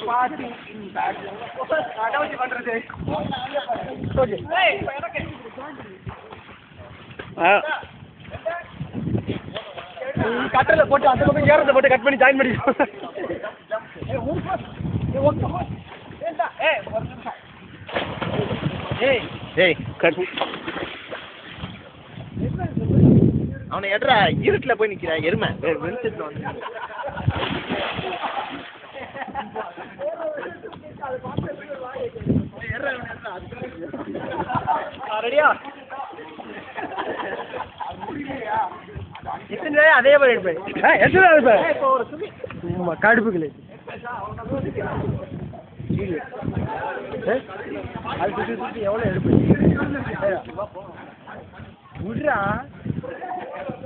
Party in back. கட்டல போட்டு அந்த பக்கம் ஏறத போட்டு கட் பண்ணி ஜாயின் பண்ணி ஏய் கட் அவனை எட்ரா இருட்டுல போய் நிக்கிறா எருமை வெளிச்சத்துல வந்து ரெடியா இத்தனை அதே மாதிரி எடுப்பேன் எத்தனை இருப்பேன் கடுப்புகளே அது சுற்றி சுற்றி எவ்வளோ எடுப்பேன் விட்றா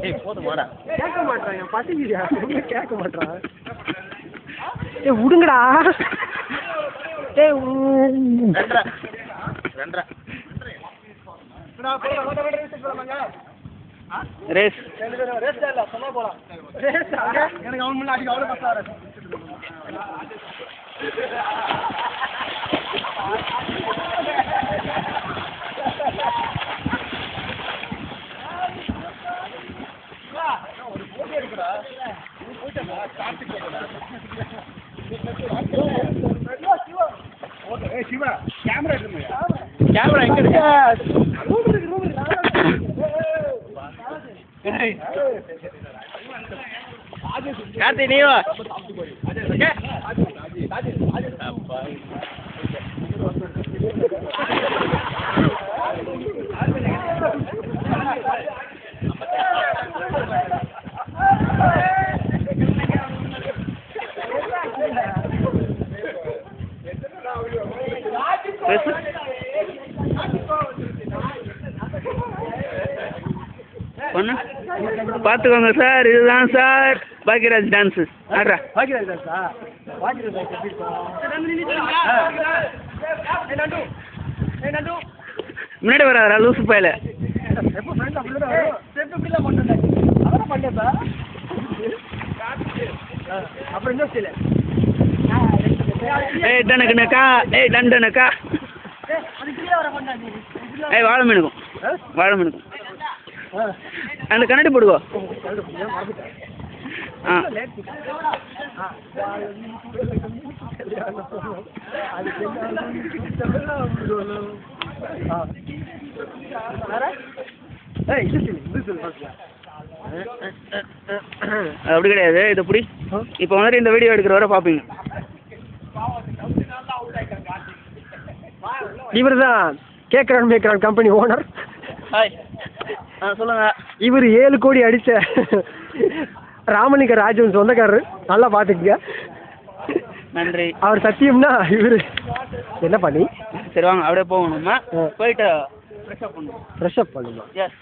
ஏய் போதும் மாடா கேட்க மாட்டான் என் பசிக்குதியா கேட்க மாட்டான் ஏ விடுங்கடா ஏ ரெண்டரை ரேஸ் ரேஸ் இல்ல சொன்னா போலாம் ரேஸ் எனக்கு அவன் முன்னாடி அடிக்க அவ்வளவு கஷ்டம் சிவா கேமரா எடுத்து கேமரா எங்க இருக்கு கார்த்தி நீ வா பார்த்துக்கோங்க சார் இதுதான் சார் பாக்கியராஜ் டான்ஸு ஆடுறா பாக்கியராஜ் டான்ஸா முன்னாடி வராதா லூசு பையில ஏய் டனக்குனக்கா ஏய் டண்டனக்கா ஏய் வாழை மீனுக்கும் அந்த கண்ணாடி போடுவோ அப்படி கிடையாது இது அப்படி இப்போ வந்துட்டு இந்த வீடியோ எடுக்கிற வரை பார்ப்பீங்க இவர் தான் கேக்ரான் மேக்ரான் கம்பெனி ஓனர் ஹாய் சொல்லுங்க இவர் 7 கோடி அடிச்ச ராமலிங்க ராஜன் சொந்தக்காரரு நல்லா பார்த்துக்குங்க நன்றி அவர் சத்தியம்னா இவர் என்ன பண்ணி சரி வாங்க அப்படியே போகணுமா போயிட்டு ஃப்ரெஷ் அப் பண்ணுமா எஸ்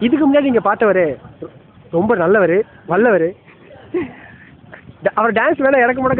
இதுக்கு முன்னாடி நீங்கள் பார்த்தவர் ரொம்ப நல்லவர் வல்லவர் அவர் டான்ஸ் வேணா இறக்க முடக்க